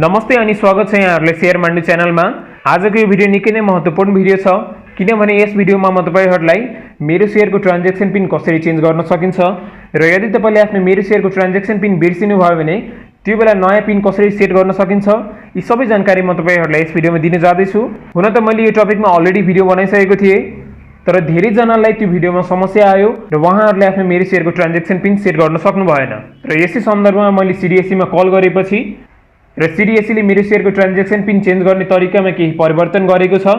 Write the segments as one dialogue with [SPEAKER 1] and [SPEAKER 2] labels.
[SPEAKER 1] नमस्ते अनि स्वागत छ यहाँहरुलाई शेयरमान्डु च्यानलमा। आजको यो भिडियो निकै नै महत्त्वपूर्ण भिडियो छ किनभने यस भिडियोमा म तपाईहरुलाई मेरो शेयरको ट्रान्ज्याक्सन पिन कसरी चेन्ज गर्न सकिन्छ र यदि तपाईले आफ्नो मेरो शेयरको ट्रान्ज्याक्सन पिन बिर्सिनु भयो भने त्यो बेला नयाँ पिन कसरी सेट गर्न सकिन्छ यी सबै जानकारी म तपाईहरुलाई यस भिडियोमा दिन जाँदै छु। हुन त मैले यो टपिकमा अलरेडी भिडियो बनाइसकेको थिएँ तर धेरै जनालाई त्यो भिडियोमा समस्या आयो र उहाँहरुले आफ्नो मेरो शेयरको ट्रान्ज्याक्सन पिन सेट गर्न सक्नु भएन र यसै सन्दर्भमा मैले Cdsc मा कल गरेपछि र Cdsc ले मेरो शेयरको ट्रान्ज्याक्सन पिन चेन्ज गर्ने तरिकामा केही परिवर्तन गरेको छ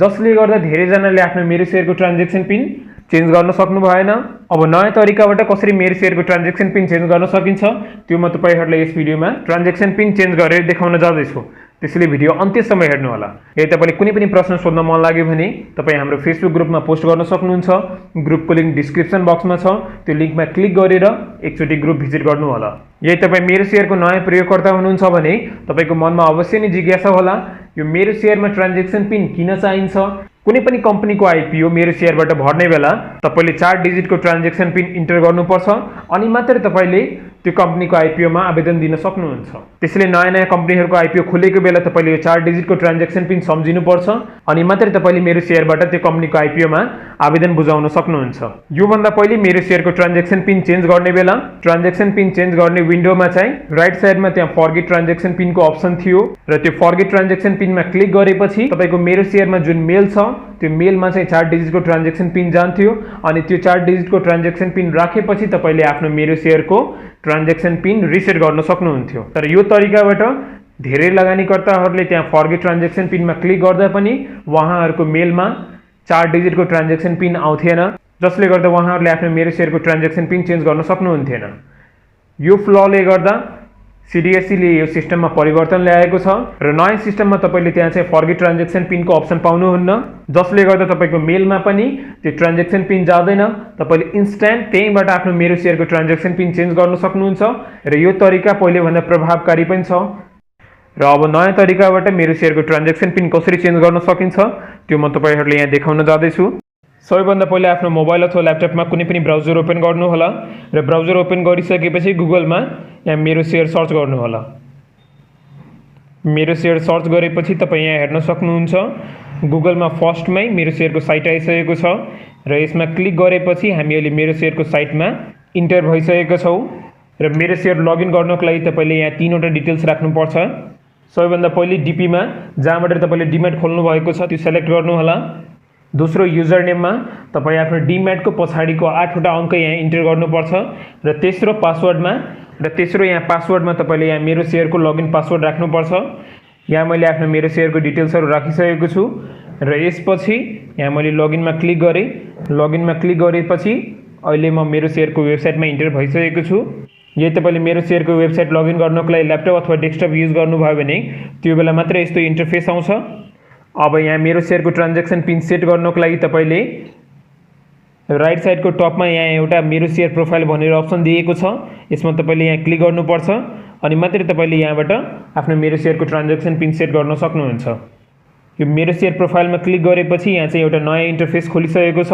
[SPEAKER 1] जसले गर्दा धेरै जनाले आफ्नो मेरो शेयरको ट्रान्ज्याक्सन पिन चेन्ज गर्न सक्नु भएन। अब नयाँ तरिकाबाट कसरी मेरो शेयरको ट्रान्ज्याक्सन पिन चेन्ज गर्न सकिन्छ त्यो म तपाईहरुलाई यस भिडियोमा ट्रान्ज्याक्सन पिन चेन्ज गरेर देखाउन जाँदै छु। त्यसैले भिडियो अन्त्यसम्म हेर्नु होला। यदि तपाईले कुनै पनि प्रश्न सोध्न मन लाग्यो भने तपाई हाम्रो फेसबुक ग्रुपमा पोस्ट गर्न सक्नुहुन्छ। ग्रुपको लिंक डिस्क्रिप्सन बक्समा छ, त्यो लिंकमा क्लिक गरेर एकचोटी ग्रुप भिजिट गर्नु होला। यदि तपाई मेरो शेयरको नयाँ प्रयोगकर्ता हुनुहुन्छ भने तपाईको मनमा अवश्य नै जिज्ञासा होला यो मेरो शेयरमा ट्रान्ज्याक्सन पिन किन चाहिन्छ। कुनै पनि कम्पनीको आईपीओ मेरो शेयरबाट भर्ने बेला तपाईले 4 डिजिटको ट्रान्ज्याक्सन पिन इन्टर गर्नुपर्छ अनि मात्र तपाईले त्यो कम्पनीको आईपीओ मा आवेदन दिन सक्नुहुन्छ। त्यसैले नयाँ कम्पनीहरुको आईपीओ खुलेको बेला तपाईले यो 4 डिजिटको ट्रान्ज्याक्सन पिन सम्झिनु पर्छ अनि मात्र तपाईले मेरो शेयरबाट त्यो कम्पनीको आईपीओ मा आवेदन बुझाउन सक्नुहुन्छ। यो भन्दा पहिले मेरो शेयरको ट्रान्ज्याक्सन पिन चेन्ज गर्ने बेला ट्रान्ज्याक्सन पिन चेन्ज गर्ने विन्डोमा चाहिँ राइट साइडमा त्यहाँ फर्गेट ट्रान्ज्याक्सन पिनको अप्सन थियो र त्यो फर्गेट ट्रान्ज्याक्सन पिनमा क्लिक गरेपछि तपाईको मेरो शेयरमा जुन मेल छ त्यो मेलमा चाहिँ 4 डिजिटको ट्रान्ज्याक्सन पिन जान्थ्यो अनि त्यो 4 डिजिटको ट्रान्ज्याक्सन पिन राखेपछि तपाईले आफ्नो मेरो शेयरको ट्रान्ज्याक्सन पिन रिसेट गर्न सक्नुहुन्थ्यो। तर यो तरिकाबाट धेरै लगानीकर्ताहरूले त्यहाँ फर्गेट ट्रान्ज्याक्सन पिनमा क्लिक गर्दा पनि उहाँहरुको मेलमा 4 डिजिटको ट्रान्ज्याक्सन पिन आउँथेन जसले गर्दा उहाँहरुले आफ्नो मेरो शेयरको ट्रान्ज्याक्सन पिन चेन्ज गर्न सक्नुहुन्थेन। यो फ्लले गर्दा Cdsc ले यो सिस्टममा परिवर्तन ल्याएको छ र नयाँ सिस्टममा तपाईले त्यहाँ चाहिँ फर्गेट ट्रान्ज्याक्सन पिनको अप्सन पाउनुहुन्न जसले गर्दा तपाईको मेलमा पनि त्यो ट्रान्ज्याक्सन पिन जाँदैन। तपाईले इन्स्ट्यान्ट त्यहीबाट आफ्नो मेरो शेयरको ट्रान्ज्याक्सन पिन चेन्ज गर्न सक्नुहुन्छ र यो तरिका पहिले भन्दा प्रभावकारी पनि छ। र अब नयाँ तरिकाबाट मेरो शेयरको ट्रान्ज्याक्सन पिन कसरी चेन्ज गर्न सकिन्छ त्यो म तपाईहरुले यहाँ देखाउन जाँदै छु। सबैभन्दा पहिले आफ्नो मोबाइल अथवा ल्यापटपमा कुनै पनि ब्राउजर ओपन गर्नु होला र ब्राउजर ओपन गरिसकेपछि गुगलमा यहाँ मेरो शेयर सर्च गर्नु होला। मेरो शेयर सर्च गरेपछि तपाई यहाँ हेर्न सक्नुहुन्छ गुगलमा फर्स्टमै मेरो शेयरको साइट आइसकेको छ र यसमा क्लिक गरेपछि हामी अहिले मेरो शेयरको साइटमा इन्टर भइसकेका छौं र मेरो शेयर लगइन गर्नको लागि तपाईले यहाँ तीनवटा डिटेल्स राख्नुपर्छ। सबैभन्दा पहिले डीपी मा जहाँबाट तपाईले डीम्याट खोल्नु भएको छ त्यो सिलेक्ट गर्नु होला। दोस्रो युजर नेममा तपाई आफ्नो डीम्याट को पछाडीको 8 वटा अंक यहाँ इन्टर गर्नुपर्छ र तेस्रो यहाँ पासवर्डमा तपाईले यहाँ मेरो शेयरको लगइन पासवर्ड राख्नुपर्छ। यहाँ मैले आफ्नो मेरो शेयरको डिटेल्सहरु राखिसकेको छु र यसपछि यहाँ मैले लगइनमा क्लिक गरे। लगइनमा क्लिक गरेपछि अहिले म मेरो शेयरको वेबसाइटमा इन्टर भइसकेको छु। यदि तपाईले मेरो शेयरको वेबसाइट लगइन गर्नको लागि ल्यापटप अथवा डेस्कटप युज गर्नुभयो भने त्यो बेला मात्र यस्तो इन्टरफेस आउँछ। अब यहाँ मेरो शेयरको ट्रान्ज्याक्सन पिन सेट गर्नको लागि तपाईले राइट साइडको टपमा यहाँ एउटा मेरो शेयर प्रोफाइल भनेर अप्सन दिएको छ, यसमा तपाईले यहाँ क्लिक गर्नुपर्छ अनि मात्रै तपाईले यहाँबाट आफ्नो मेरो शेयरको ट्रान्ज्याक्सन पिन सेट गर्न सक्नुहुन्छ। यो मेरो शेयर प्रोफाइलमा क्लिक गरेपछि यहाँ चाहिँ एउटा नयाँ इन्टरफेस खोलिसकेको छ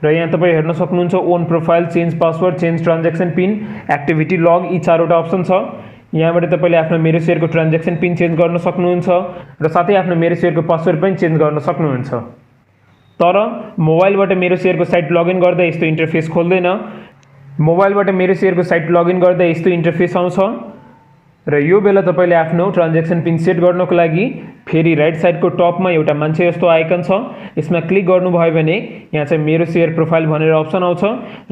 [SPEAKER 1] र यहाँ तपाई हेर्न सक्नुहुन्छ own profile, change password, change transaction pin, activity log यी चारवटा अप्सन छ। यहाँबाट तपाईले आफ्नो मेरो शेयरको ट्रान्ज्याक्सन पिन चेन्ज गर्न सक्नुहुन्छ र साथै आफ्नो मेरो शेयरको पासवर्ड पनि चेन्ज गर्न सक्नुहुन्छ। तर मोबाइलबाट मेरो शेयरको साइट लगइन गर्दा यस्तो इन्टरफेस खोल्दैन। मोबाइलबाट मेरो शेयरको साइट लगइन गर्दा यस्तो इन्टरफेस आउँछ र यो बेला तपाईले आफ्नो ट्रान्ज्याक्सन पिन सेट गर्नको लागि फेरि राइट साइडको टपमा एउटा मान्छे जस्तो आइकन छ, यसमा क्लिक गर्नुभयो भने यहाँ चाहिँ मेरो शेयर प्रोफाइल भनेर अप्सन आउँछ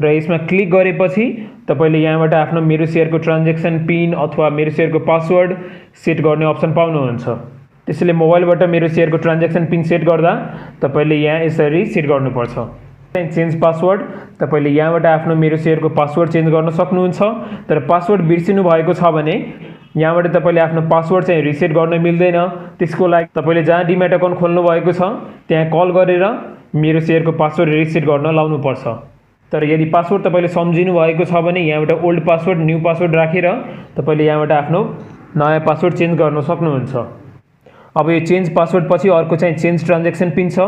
[SPEAKER 1] र यसमा क्लिक गरेपछि तपाईले यहाँबाट आफ्नो मेरो शेयरको ट्रान्ज्याक्सन पिन अथवा मेरो शेयरको पासवर्ड सेट गर्ने अप्सन पाउनुहुन्छ। त्यसैले मोबाइलबाट मेरो शेयरको ट्रान्ज्याक्सन पिन सेट गर्दा तपाईले यहाँ यसरी सेट गर्नुपर्छ। चेन्ज पासवर्ड तपाईले यहाँबाट आफ्नो मेरो शेयरको पासवर्ड चेन्ज गर्न सक्नुहुन्छ तर पासवर्ड बिर्सिनु भएको छ भने यहाँबाट तपाईले आफ्नो पासवर्ड चाहिँ रिसेट गर्न मिल्दैन। त्यसको लागि तपाईले जहाँ डीम्याट अकाउन्ट खोल्नु भएको छ त्यहाँ कल गरेर मेरो शेयरको पासवर्ड रिसेट गर्न लाउनु पर्छ। तर यदि पासवर्ड तपाईले सम्झिनु भएको छ भने यहाँबाट ओल्ड पासवर्ड न्यू पासवर्ड राखेर तपाईले यहाँबाट आफ्नो नयाँ पासवर्ड चेन्ज गर्न सक्नुहुन्छ। अब यो चेन्ज पासवर्ड पछि अर्को चाहिँ चेन्ज ट्रान्ज्याक्सन पिन छ।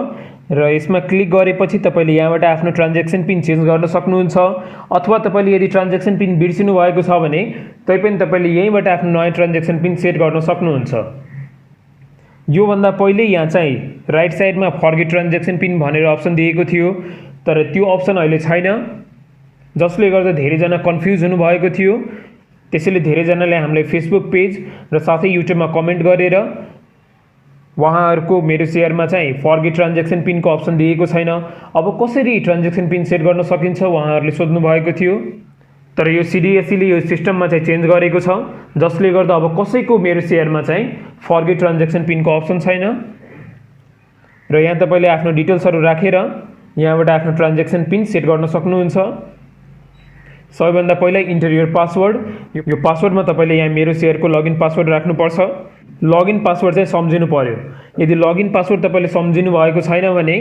[SPEAKER 1] र यसमा क्लिक गरेपछि तपाईले यहाँबाट आफ्नो ट्रान्ज्याक्सन पिन चेन्ज गर्न सक्नुहुन्छ अथवा तपाईले यदि ट्रान्ज्याक्सन पिन बिर्सिनु भएको छ भने तैपनि तपाईले यहीँबाट आफ्नो नयाँ ट्रान्ज्याक्सन पिन सेट गर्न सक्नुहुन्छ। यो भन्दा पहिले यहाँ चाहिँ राइट साइडमा फर्गेट ट्रान्ज्याक्सन पिन भनेर अप्सन दिएको थियो, तर त्यो अप्सन अहिले छैन, जसले गर्दा धेरैजना कन्फ्युज हुनु भएको थियो। त्यसैले धेरैजनाले हामीलाई फेसबुक पेज र साथै युट्युबमा कमेन्ट गरेर उहाँहरुको मेरो शेयरमा चाहिँ फर्गेट ट्रान्ज्याक्सन पिनको अप्सन दिएको छैन, अब कसरी ट्रान्ज्याक्सन पिन सेट गर्न सकिन्छ उहाँहरुले सोध्नु भएको थियो। तर यो Cdsc ले यो सिस्टममा चाहिँ चेन्ज गरेको छ, जसले गर्दा अब कसैको मेरो शेयरमा चाहिँ फर्गेट ट्रान्ज्याक्सन पिनको अप्सन छैन। र यहाँ तपाईले आफ्नो डिटेल्सहरु राखेर यहाँबाट आफ्नो ट्रान्ज्याक्सन पिन सेट गर्न सक्नुहुन्छ। सबैभन्दा पहिला इन्टर योर पासवर्ड। यो पासवर्डमा तपाईले यहाँ मेरो शेयरको लगइन पासवर्ड राख्नुपर्छ। लगइन पासवर्ड चाहिँ सम्झिनु पर्यो। यदि लगइन पासवर्ड तपाईले सम्झिनु भएको छैन भने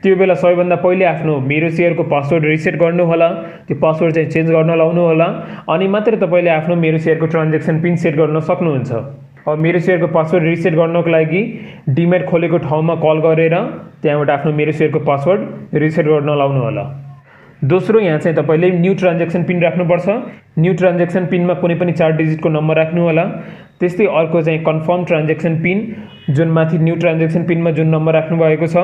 [SPEAKER 1] त्यो बेला सबैभन्दा पहिले आफ्नो मेरो शेयरको पासवर्ड रिसेट गर्नु होला, त्यो पासवर्ड चाहिँ चेन्ज गर्न लाउनु होला, अनि मात्र तपाईले आफ्नो मेरो शेयरको ट्रान्ज्याक्सन पिन सेट गर्न सक्नुहुन्छ। अब मेरो शेयरको पासवर्ड रिसेट गर्नको लागि डिम्याट खोलेको ठाउँमा कल गरेर त्यहाँबाट आफ्नो मेरो शेयरको पासवर्ड रिसेट गर्न लाउनु होला। दोस्रो यहाँ चाहिँ तपाईले न्यू ट्रान्ज्याक्सन पिन राख्नुपर्छ। न्यू ट्रान्ज्याक्सन पिनमा कुनै पनि 4 डिजिटको नम्बर राख्नु होला। त्यस्तै अर्को चाहिँ कन्फर्म ट्रान्ज्याक्सन पिन, जुन माथि न्यू ट्रान्ज्याक्सन पिनमा जुन नम्बर राख्नु भएको छ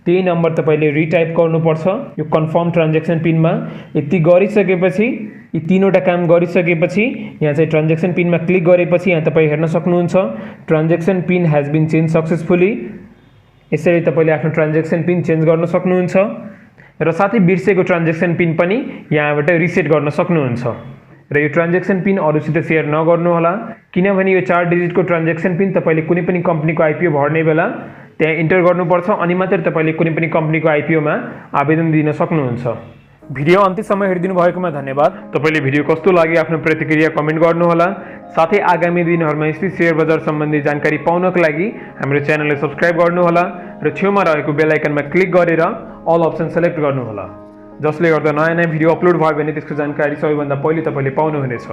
[SPEAKER 1] त्यही नम्बर तपाईले रिटाइप गर्नुपर्छ यो कन्फर्म ट्रान्ज्याक्सन पिनमा। यति गरिसकेपछि यी तीनवटा काम गरिसकेपछि यहाँ चाहिँ ट्रान्ज्याक्सन पिनमा क्लिक गरेपछि यहाँ तपाईं हेर्न सक्नुहुन्छ transaction pin has been change successfully. यसरी तपाईले आफ्नो ट्रान्ज्याक्सन पिन चेन्ज गर्न सक्नुहुन्छ र साथै बिर्सेको ट्रान्ज्याक्सन पिन पनि यहाँबाट रिसेट गर्न सक्नुहुन्छ। र यो ट्रान्ज्याक्सन पिन अरूसित सेयर नगर्नु होला, किनभने यो 4 डिजिटको ट्रान्ज्याक्सन पिन तपाईले कुनै पनि कम्पनीको आइपीओ भर्ने बेला त्यहाँ इन्टर गर्नुपर्छ, अनि मात्र तपाईले कुनै पनि कम्पनीको आइपीओमा आवेदन दिन सक्नुहुन्छ। भिडियो अन्त्यसम्म हेरिदिनु भएकोमा धन्यवाद। तपाईले भिडियो कस्तो लाग्यो आफ्नो प्रतिक्रिया कमेन्ट गर्नु होला। साथै आगामी दिनहरुमा यस्तै शेयर बजार सम्बन्धी जानकारी पाउनको लागि हाम्रो च्यानललाई सब्स्क्राइब गर्नु होला र छेउमा रहेको बेल आइकनमा क्लिक गरेर अल अप्सन सेलेक्ट गर्नु होला, जसले गर्दा नयाँ भिडियो अपलोड भयो भने त्यसको जानकारी सबैभन्दा पहिले तपाईले पाउनुहुनेछ।